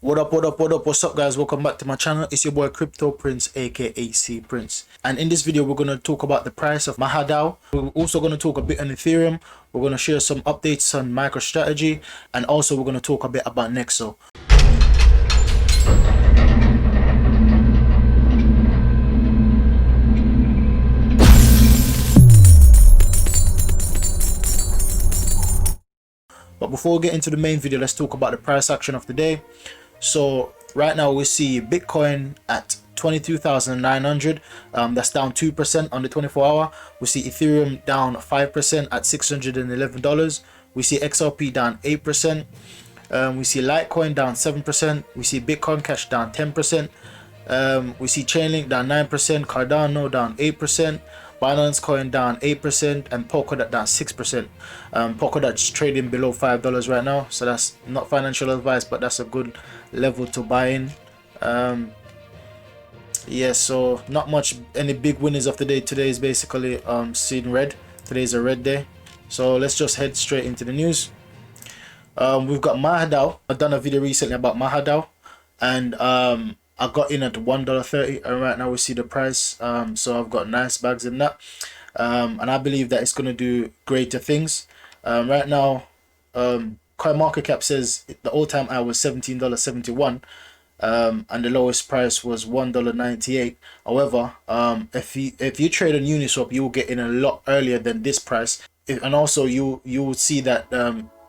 What's up guys, welcome back to my channel. It's your boy Crypto Prince, aka C Prince, and in this video we're going to talk about the price of Mahadao. We're also going to talk a bit on Ethereum. We're going to share some updates on MicroStrategy, and also we're going to talk a bit about Nexo. But before we get into the main video, let's talk about the price action of the day. So right now we see Bitcoin at 22,900, that's down 2% on the 24-hour. We see Ethereum down 5% at $611. We see XRP down 8%. We see Litecoin down 7%. We see Bitcoin Cash down 10%. We see Chainlink down 9%, Cardano down 8%, Binance Coin down 8%, and Polkadot down 6%. Polkadot's trading below $5 right now, so that's not financial advice, but that's a good level to buy in. Yeah, so not much any big winners of the day. Today is basically seeing red. Today is a red day, so let's just head straight into the news. We've got Mahadao. I've done a video recently about Mahadao, and I got in at $1.30, and right now we see the price. So I've got nice bags in that, and I believe that it's going to do greater things. Right now, CoinMarketCap says the all-time high was $17.71, and the lowest price was $1.98. However, if you trade on Uniswap, you will get in a lot earlier than this price, and also you will see that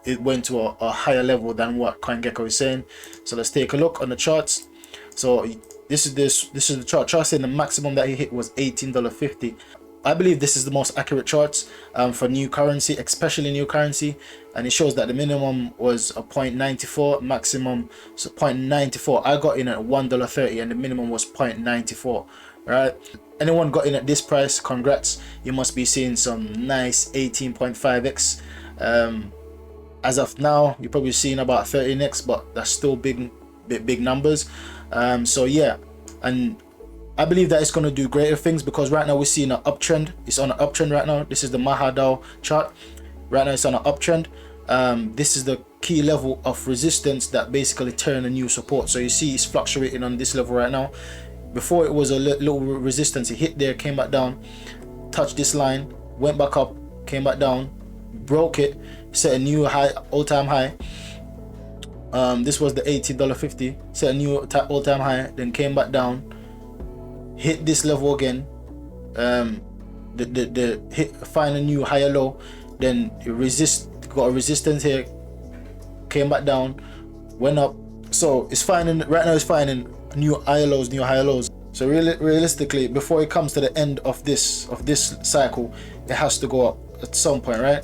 it went to a higher level than what CoinGecko is saying. So let's take a look on the charts. So this is the chart saying the maximum that he hit was $18.50. I believe this is the most accurate charts for new currency, especially new currency, and it shows that the minimum was a 0.94, maximum so 0.94. I got in at $1.30 and the minimum was 0.94. right? Anyone got in at this price, congrats. You must be seeing some nice 18.5x. As of now, you're probably seeing about 13x, but that's still big numbers. So yeah, and I believe that it's going to do greater things, because right now we're seeing an uptrend. It's on an uptrend right now. This is the Mahadao chart. Right now it's on an uptrend. This is the key level of resistance that basically turned a new support. So you see it's fluctuating on this level right now. Before it was a little resistance. It hit there, came back down, touched this line, went back up, came back down, broke it, set a new high, all-time high. This was the $18.50, set a new all-time high, then came back down, hit this level again, find a new higher low, then got a resistance here, came back down, went up. So it's finding right now, it's finding new higher lows. So realistically, before it comes to the end of this cycle, it has to go up at some point, right?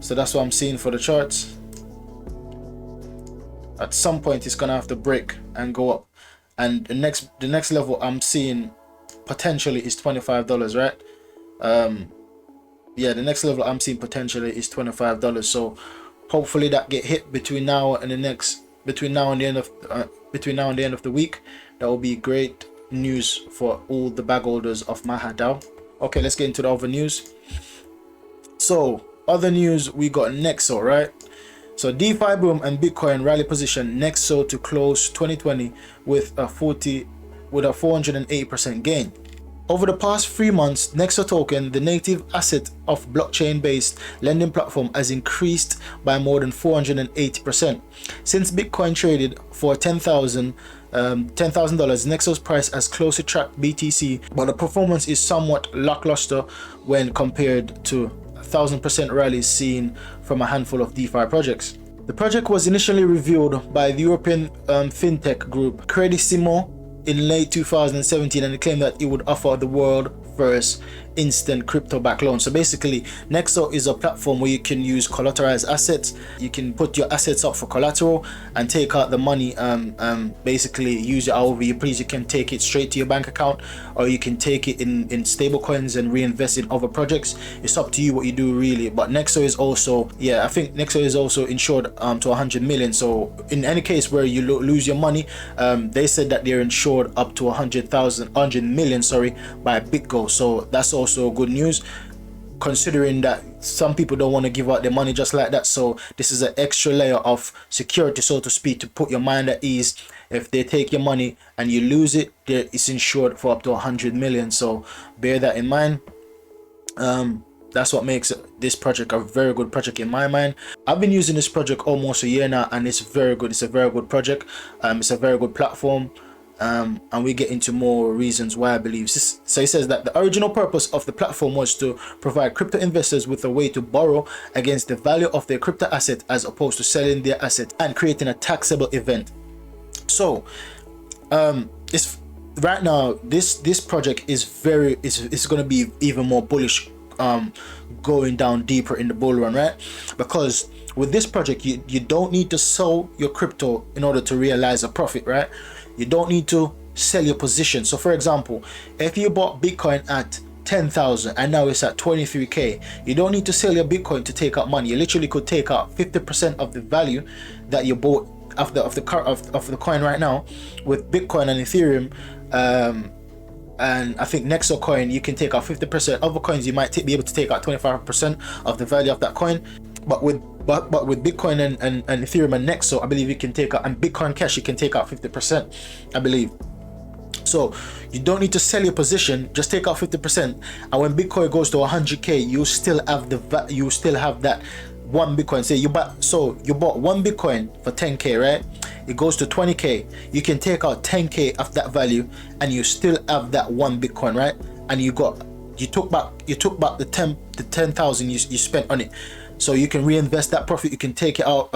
So that's what I'm seeing for the charts. At some point it's gonna have to break and go up, and the next level I'm seeing potentially is $25, right? Yeah, the next level I'm seeing potentially is $25. So hopefully that get hit between now and the end of the week. That will be great news for all the bag holders of Mahadao. Okay, let's get into the other news. So other news, we got Nexo, right? So DeFi boom and Bitcoin rally position Nexo to close 2020 with a 480% gain. Over the past 3 months, Nexo token, the native asset of blockchain-based lending platform, has increased by more than 480%. Since Bitcoin traded for $10,000, Nexo's price has closely tracked BTC, but the performance is somewhat lackluster when compared to 1000% rallies seen from a handful of DeFi projects. The project was initially revealed by the European fintech group Credissimo in late 2017, and it claimed that it would offer the world first instant crypto back loan. So basically, Nexo is a platform where you can use collateralized assets. You can put your assets up for collateral and take out the money, basically use it however you please. You can take it straight to your bank account, or you can take it in stable coins and reinvest in other projects. It's up to you what you do really. But Nexo is also, yeah, I think Nexo is also insured to 100 million. So in any case where you lose your money, they said that they're insured up to 100 million, sorry, by BitGo. So that's also good news. considering that some people don't want to give out their money just like that. So this is an extra layer of security, so to speak, to put your mind at ease. If they take your money and you lose it, it's insured for up to 100 million. So bear that in mind. That's what makes this project a very good project in my mind. I've been using this project almost a year now, and it's very good. It's a very good project. It's a very good platform. And we get into more reasons why I believe this. So he says that the original purpose of the platform was to provide crypto investors with a way to borrow against the value of their crypto asset, as opposed to selling their asset and creating a taxable event. So it's right now this project is it's going to be even more bullish, going down deeper in the bull run, right? Because with this project, you don't need to sell your crypto in order to realize a profit, right? You don't need to sell your position. So for example, if you bought Bitcoin at 10,000 and now it's at 23k, you don't need to sell your Bitcoin to take out money. You literally could take out 50% of the value that you bought of the coin right now. With Bitcoin and Ethereum, and I think Nexo coin, you can take out 50%. Other coins you might be able to take out 25% of the value of that coin. But with Bitcoin and Ethereum and Nexo, I believe you can take out, and Bitcoin Cash, you can take out 50%, I believe. So you don't need to sell your position, just take out 50%, and when Bitcoin goes to 100k, you still have that one Bitcoin. Say you bought one Bitcoin for 10k, right? It goes to 20k, you can take out 10k of that value, and you still have that one Bitcoin, right? And you took back the 10,000 you spent on it. So you can reinvest that profit. You can take it out,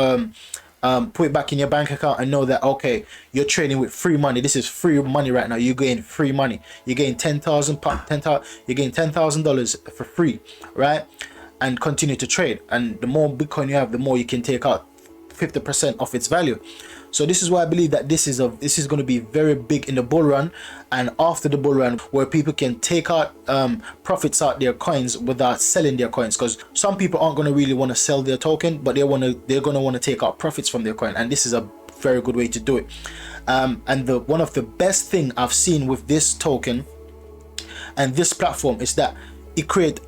put it back in your bank account, and know that, okay, you're trading with free money. This is free money right now. You're getting free money. You're getting you're getting $10,000 for free, right? And continue to trade. And the more Bitcoin you have, the more you can take out 50% of its value. So this is why I believe that this is going to be very big in the bull run and after the bull run, where people can take out profits out their coins without selling their coins, because some people aren't going to really want to sell their token, but they're going to want to take out profits from their coin, and this is a very good way to do it. And one of the best thing I've seen with this token and this platform is that it create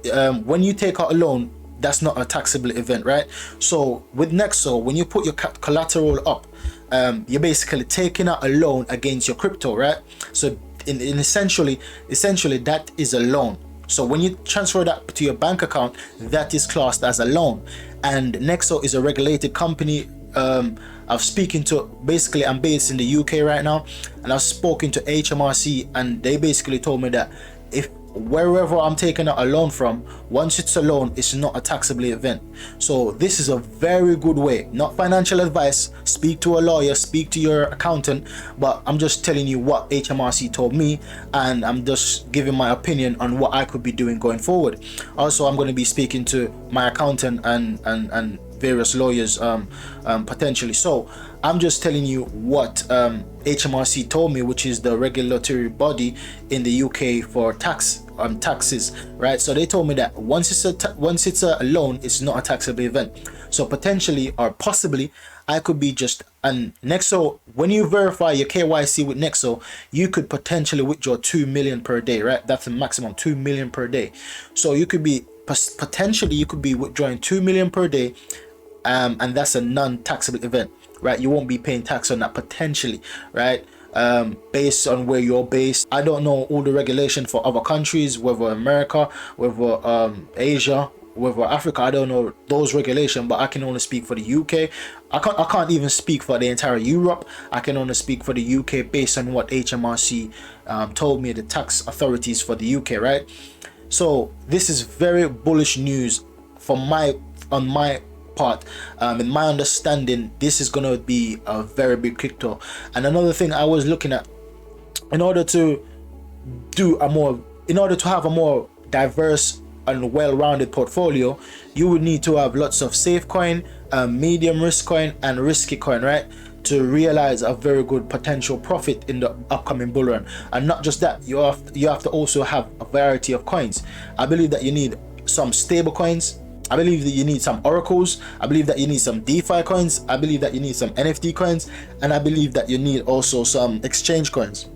when you take out a loan, that's not a taxable event, right? So with Nexo, when you put your collateral up, you're basically taking out a loan against your crypto, right? So in essentially that is a loan. So when you transfer that to your bank account, that is classed as a loan. And Nexo is a regulated company. I'm speaking to, basically I'm based in the UK right now, and I've spoken to HMRC, and they basically told me that if wherever I'm taking out a loan from, once it's a loan, it's not a taxable event. So this is a very good way. Not financial advice, speak to a lawyer, speak to your accountant, but I'm just telling you what HMRC told me, and I'm just giving my opinion on what I could be doing going forward. Also, I'm going to be speaking to my accountant and various lawyers potentially. So I'm just telling you what HMRC told me, which is the regulatory body in the UK for taxes, right? So they told me that once it's a loan, it's not a taxable event. So potentially or possibly I could be just, and Nexo, when you verify your KYC with Nexo, you could potentially withdraw 2 million per day, right? That's the maximum, 2 million per day. So you could be potentially you could be withdrawing 2 million per day, and that's a non-taxable event, right? You won't be paying tax on that potentially, right? Based on where you're based. I don't know all the regulation for other countries, whether America, whether Asia, whether Africa. I don't know those regulations, but I can only speak for the UK. I can't even speak for the entire Europe. I can only speak for the UK based on what HMRC told me, the tax authorities for the UK, right? So this is very bullish news on my part. In my understanding, this is gonna be a very big crypto. And another thing I was looking at, in order to have a more diverse and well-rounded portfolio, you would need to have lots of safe coin, medium risk coin, and risky coin, right? To realize a very good potential profit in the upcoming bull run. And not just that, you have to also have a variety of coins. I believe that you need some stable coins. I believe that you need some oracles. I believe that you need some DeFi coins. I believe that you need some NFT coins, and I believe that you need also some exchange coins.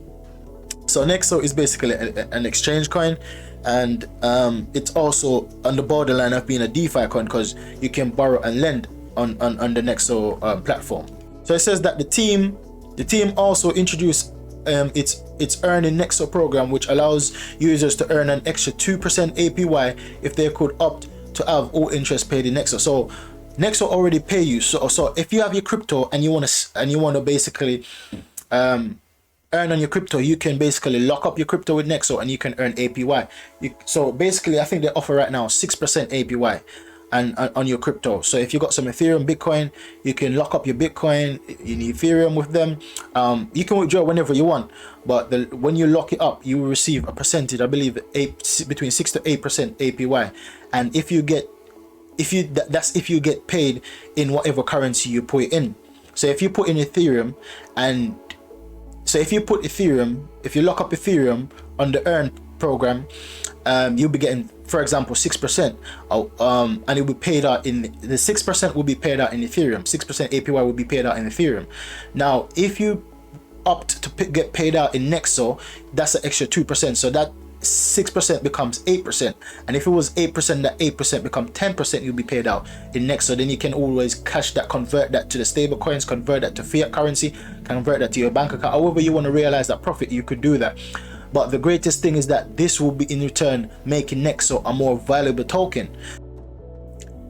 So Nexo is basically an exchange coin. and it's also on the borderline of being a DeFi coin because you can borrow and lend on the Nexo platform. So it says that the team also introduced its Earn in Nexo program, which allows users to earn an extra 2% APY if they could opt to have all interest paid in Nexo. So Nexo already pay you. So if you have your crypto and you want to basically earn on your crypto, you can basically lock up your crypto with Nexo and you can earn APY. So basically, I think they offer right now 6% APY and on your crypto. So if you got some Ethereum, Bitcoin, you can lock up your Bitcoin in Ethereum with them. You can withdraw whenever you want, but when you lock it up, you will receive a percentage, I believe between 6 to 8% APY. And if you get paid in whatever currency you put it in. So if you put in Ethereum, and so if you lock up Ethereum on the Earn program, you'll be getting, for example, 6%, and it will be paid out in the 6% will be paid out in Ethereum. 6% APY will be paid out in Ethereum. Now, if you opt to get paid out in Nexo, that's an extra 2%. So that 6% becomes 8%, and if it was 8%, that 8% becomes 10%. You'll be paid out in Nexo. Then you can always cash that, convert that to the stable coins, convert that to fiat currency, convert that to your bank account. However you want to realize that profit, you could do that. But the greatest thing is that this will be in return making Nexo a more valuable token.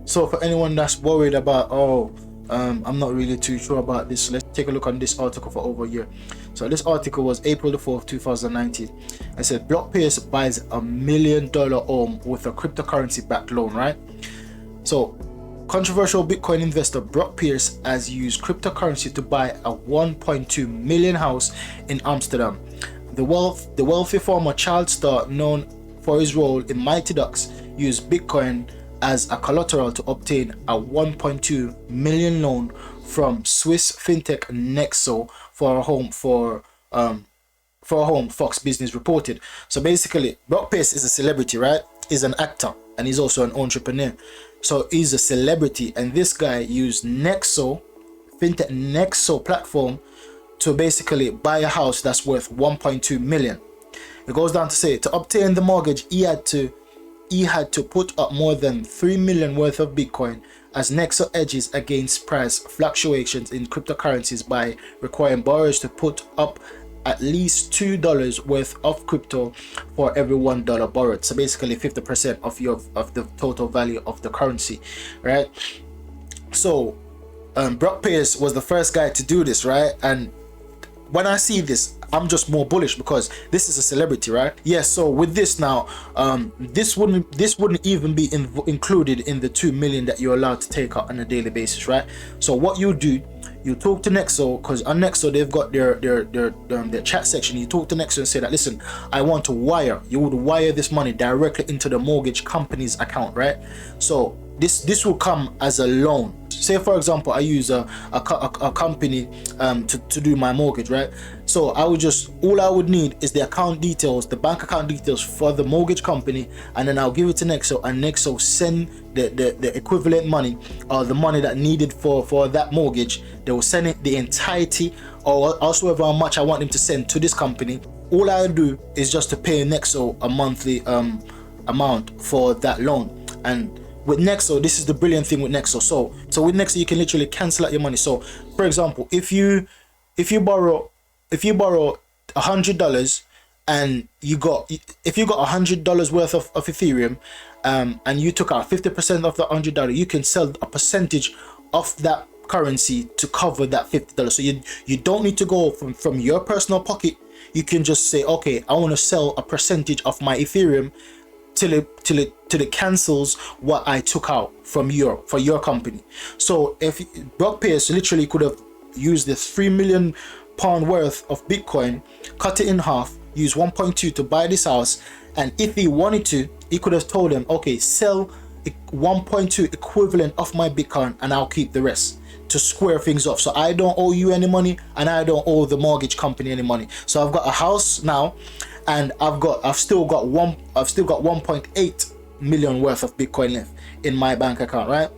So for anyone that's worried about, I'm not really too sure about this, let's take a look on this article for over a year. So this article was April the 4th, 2019. It said Blockpierce buys $1 million home with a cryptocurrency backed loan, right? So controversial Bitcoin investor Brock Pierce has used cryptocurrency to buy a 1.2 million house in Amsterdam. The wealthy former child star, known for his role in Mighty Ducks, used Bitcoin as a collateral to obtain a 1.2 million loan from Swiss fintech Nexo for a home. Fox Business reported. So basically, Brock Pierce is a celebrity, right? He's an actor and he's also an entrepreneur. So he's a celebrity, and this guy used Nexo, fintech Nexo platform, to basically buy a house that's worth 1.2 million. It goes down to say, to obtain the mortgage, he had to put up more than 3 million worth of Bitcoin, as Nexo edges against price fluctuations in cryptocurrencies by requiring borrowers to put up at least $2 worth of crypto for every $1 borrowed. So basically 50% of the total value of the currency, right? So Brock Pierce was the first guy to do this, right? And when I see this, I'm just more bullish because this is a celebrity, right? Yes. So with this now, this wouldn't even be included in the 2 million that you're allowed to take out on a daily basis, right? So what you do, you talk to Nexo, because on Nexo they've got their chat section. You talk to Nexo and say that, listen, I want to wire. You would wire this money directly into the mortgage company's account, right? So this will come as a loan. Say for example, I use a company to do my mortgage, right? So all I would need is the account details, the bank account details for the mortgage company, and then I'll give it to Nexo, and Nexo send the equivalent money, or the money that needed for that mortgage. They will send it the entirety, or also how much I want them to send to this company. All I do is just to pay Nexo a monthly amount for that loan. And with Nexo, this is the brilliant thing with Nexo. So with Nexo, you can literally cancel out your money. So for example, if you borrow $100 and if you got $100 worth of Ethereum, and you took out 50% of the $100, you can sell a percentage of that currency to cover that $50. So you don't need to go from your personal pocket. You can just say, okay, I want to sell a percentage of my Ethereum till it cancels what I took out for your company. So if Brock Pierce literally could have used this £3 million worth of Bitcoin, cut it in half, use 1.2 to buy this house, and if he wanted to, he could have told them, okay, sell 1.2 equivalent of my Bitcoin and I'll keep the rest, to square things off. So I don't owe you any money and I don't owe the mortgage company any money. So I've got a house now, and I've still got 1.8 million worth of Bitcoin left in my bank account, right?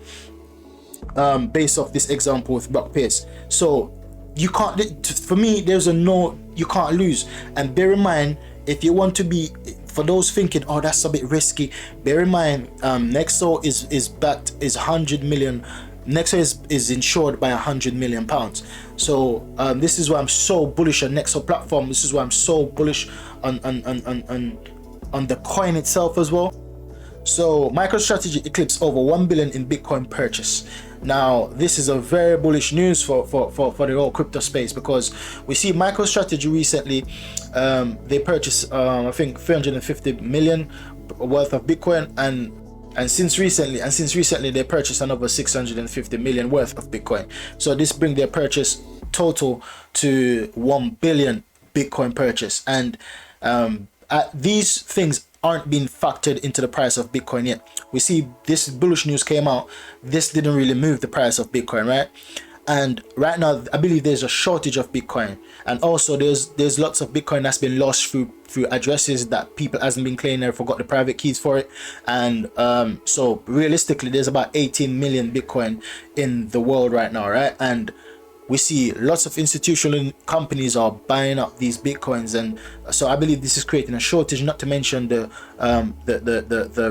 Based off this example with Brock Pierce. So you can't, for me, there's a no, you can't lose. And bear in mind, if you want to be, for those thinking, oh, that's a bit risky, bear in mind, Nexo is backed, is 100 million. Nexo is insured by 100 million pounds. So this is why I'm so bullish on Nexo platform. This is why I'm so bullish on the coin itself as well. So MicroStrategy eclipsed over 1 billion in Bitcoin purchase. Now this is a very bullish news for the whole crypto space, because we see MicroStrategy recently they purchased I think 350 million worth of Bitcoin, and since recently they purchased another 650 million worth of Bitcoin. So this brings their purchase total to 1 billion Bitcoin purchase, and these things aren't being factored into the price of Bitcoin yet. We see this bullish news came out, this didn't really move the price of Bitcoin, right? And right now I believe there's a shortage of Bitcoin, and also there's lots of Bitcoin that's been lost through addresses that people hasn't been claiming, they forgot the private keys for it. And so realistically there's about 18 million Bitcoin in the world right now, right? And we see lots of institutional companies are buying up these Bitcoins, and so I believe this is creating a shortage, not to mention the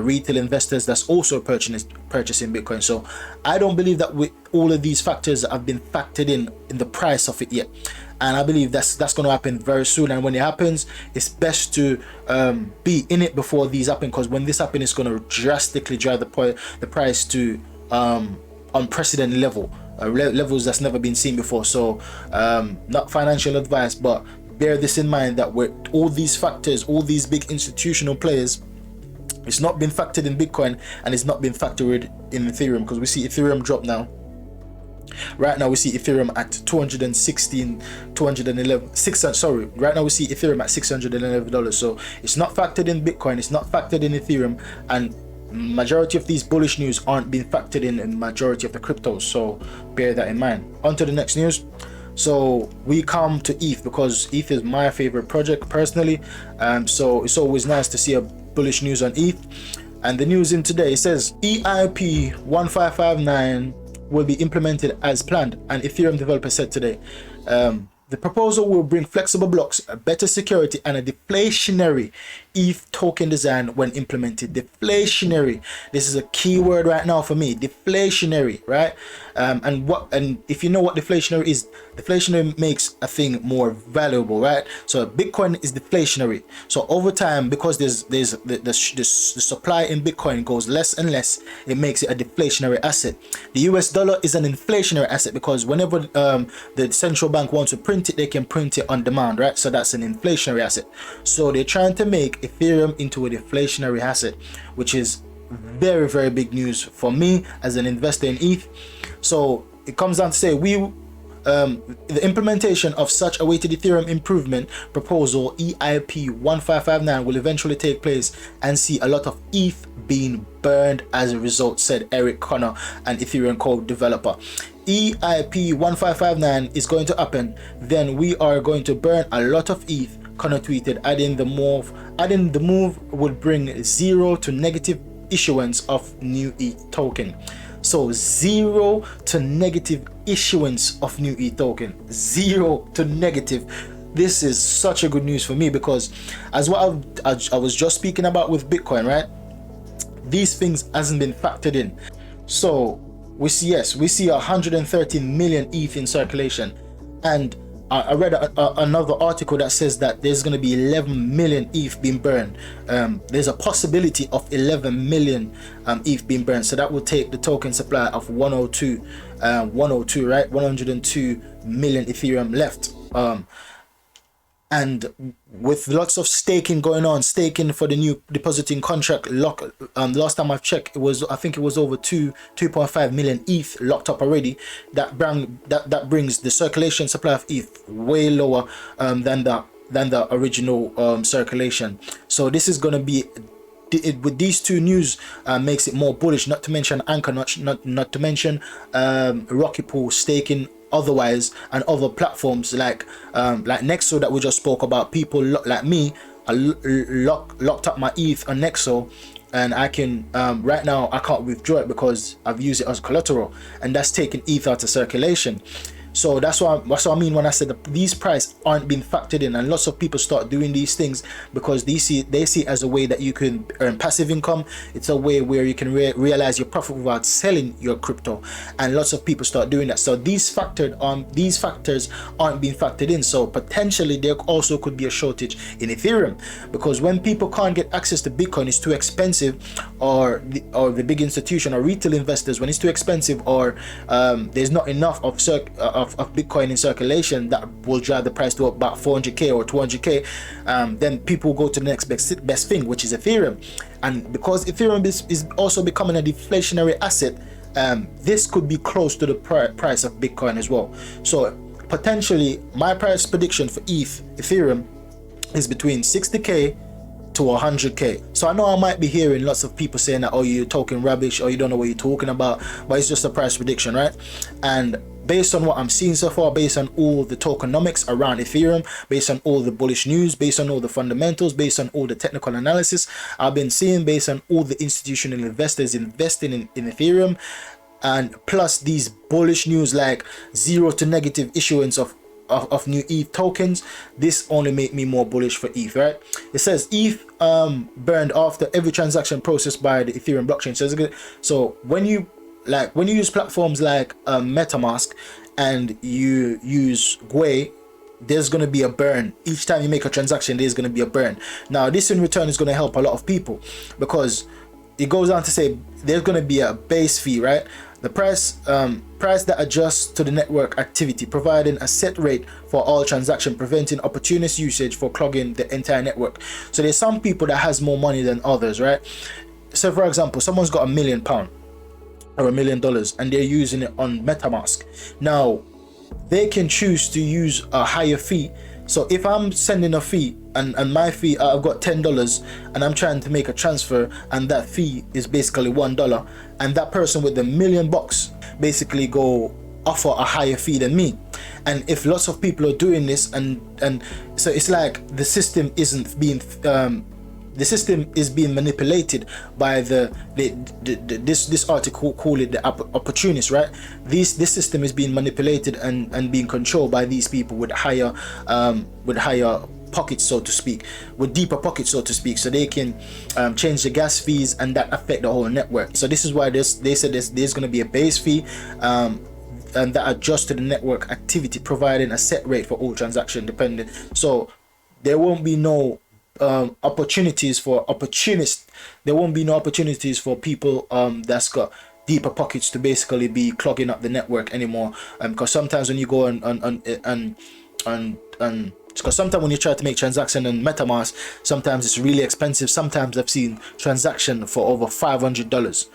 retail investors that's also purchasing Bitcoin. So I don't believe that with all of these factors have been factored in the price of it yet, and I believe that's going to happen very soon. And when it happens, it's best to be in it before these happen, because when this happens, it's going to drastically drive the price to unprecedented levels that's never been seen before. So not financial advice, but bear this in mind, that with all these factors, all these big institutional players, it's not been factored in Bitcoin, and it's not been factored in Ethereum, because we see Ethereum drop now. Right now we see Ethereum at 211 sorry, right now we see Ethereum at $611. So it's not factored in Bitcoin, it's not factored in Ethereum, and majority of these bullish news aren't being factored in majority of the cryptos. So bear that in mind. On to the next news. So we come to ETH, because ETH is my favorite project personally, so it's always nice to see a bullish news on ETH. And the news in today says EIP 1559 will be implemented as planned, and Ethereum developer said today. The proposal will bring flexible blocks, better security, and a deflationary ETH token design when implemented. Deflationary. This is a key word right now for me. Deflationary, right? And if you know what deflationary is, deflationary makes a thing more valuable, right? So Bitcoin is deflationary. So over time, because the supply in Bitcoin goes less and less, it makes it a deflationary asset. The US dollar is an inflationary asset, because whenever the central bank wants to print it, they can print it on demand, right? So that's an inflationary asset. So they're trying to make Ethereum into a deflationary asset, which is very, very big news for me as an investor in ETH. So it comes down to say the implementation of such awaited Ethereum improvement proposal EIP 1559 will eventually take place and see a lot of ETH being burned as a result, said Eric Connor, an Ethereum code developer. EIP 1559 is going to happen, then we are going to burn a lot of ETH, Connor tweeted, adding the move would bring zero to negative issuance of new ETH token. So 0 to negative issuance of new ETH token, 0 to negative. This is such a good news for me, because as what I was just speaking about with Bitcoin, right? These things hasn't been factored in. So we see 113 million ETH in circulation, and I read another article that says that there's going to be 11 million ETH being burned. There's a possibility of 11 million ETH being burned, so that will take the token supply of 102, right? 102 million Ethereum left. And with lots of staking going on, staking for the new depositing contract lock, last time I've checked, I think it was over 2.5 million ETH locked up already. That brings the circulation supply of ETH way lower than the original circulation. So this is going to be, with these two news, makes it more bullish. Not to mention Anchor, not to mention Rocky Pool staking otherwise, and other platforms like Nexo that we just spoke about. People like me, I locked up my ETH on Nexo, and I can right now I can't withdraw it because I've used it as collateral, and that's taking ETH out of circulation. So that's what I mean when I said these prices aren't being factored in, and lots of people start doing these things because they see it as a way that you can earn passive income. It's a way where you can realize your profit without selling your crypto, and lots of people start doing that. So these factors aren't being factored in. So potentially there also could be a shortage in Ethereum, because when people can't get access to Bitcoin, it's too expensive, or the big institution or retail investors, when it's too expensive, or there's not enough of Bitcoin in circulation that will drive the price to about 400k or 200k, then people go to the next best thing, which is Ethereum. And because Ethereum is also becoming a deflationary asset, this could be close to the price of Bitcoin as well. So potentially my price prediction for Ethereum is between 60k to 100k. So I know I might be hearing lots of people saying that, oh, you're talking rubbish, or you don't know what you're talking about, but it's just a price prediction, right? And based on what I'm seeing so far, based on all the tokenomics around Ethereum, based on all the bullish news, based on all the fundamentals, based on all the technical analysis I've been seeing, based on all the institutional investors investing in Ethereum, and plus these bullish news like zero to negative issuance of new ETH tokens, this only make me more bullish for ETH, right? It says ETH burned after every transaction processed by the Ethereum blockchain. So when you use platforms like MetaMask and you use Gwei, there's going to be a burn. Each time you make a transaction, there's going to be a burn. Now this in return is going to help a lot of people, because it goes on to say there's going to be a base fee, right? The price that adjusts to the network activity, providing a set rate for all transactions, preventing opportunist usage for clogging the entire network. So there's some people that has more money than others, right? So for example, someone's got £1 million or $1 million and they're using it on MetaMask. Now they can choose to use a higher fee. So if I'm sending a fee and my fee, I've got $10 and I'm trying to make a transfer, and that fee is basically $1, and that person with the $1 million basically go offer a higher fee than me. And if lots of people are doing this, and so it's like the system isn't being the system is being manipulated by this article call it the opportunists, right? This system is being manipulated and being controlled by these people with higher pockets, so to speak, with deeper pockets, so to speak, so they can change the gas fees, and that affect the whole network. So this is why they said there's going to be a base fee and that adjusts to the network activity, providing a set rate for all transaction dependent. So there won't be no opportunities for opportunists. There won't be no opportunities for people that's got deeper pockets to basically be clogging up the network anymore. Because sometimes when you go because sometimes when you try to make transaction on MetaMask, sometimes it's really expensive. Sometimes I've seen transaction for over $500,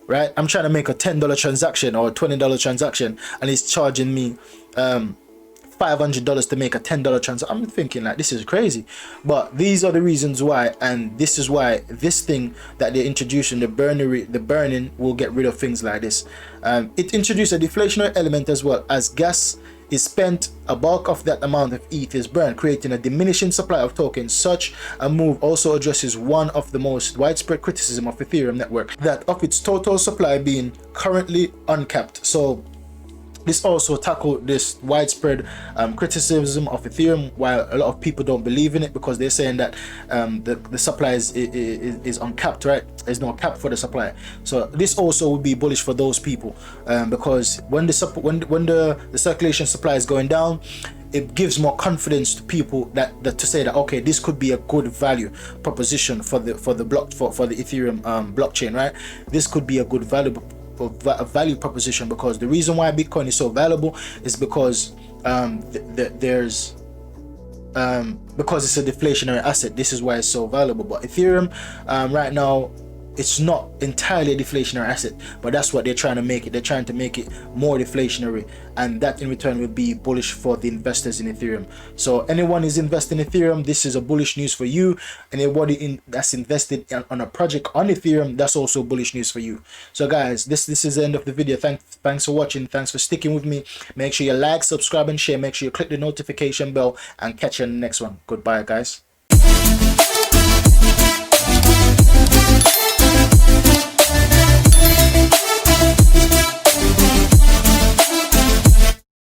right? I'm trying to make a $10 transaction or a $20 transaction, and it's charging me $500 to make a $10 transaction. I'm thinking like, this is crazy. But these are the reasons why, and this is why this thing that they're introducing, the burning, will get rid of things like this. It introduced a deflationary element as well. As gas is spent, a bulk of that amount of ETH is burned, creating a diminishing supply of tokens. Such a move also addresses one of the most widespread criticism of Ethereum network, that of its total supply being currently uncapped. So this also tackled this widespread criticism of Ethereum, while a lot of people don't believe in it, because they're saying that the supply is uncapped, right? There's no cap for the supply. So this also would be bullish for those people, because when the circulation supply is going down, it gives more confidence to people that to say that, okay, this could be a good value proposition for the Ethereum blockchain, right? This could be a good value proposition, because the reason why Bitcoin is so valuable is because because it's a deflationary asset. This is why it's so valuable. But Ethereum right now, it's not entirely a deflationary asset, but that's what they're trying to make it. They're trying to make it more deflationary, and that in return will be bullish for the investors in Ethereum. So anyone is investing in Ethereum, this is a bullish news for you. And anybody that's invested on a project on Ethereum, that's also bullish news for you. So guys, this is the end of the video. Thanks for watching. Thanks for sticking with me. Make sure you like, subscribe, and share. Make sure you click the notification bell, and catch you in the next one. Goodbye, guys.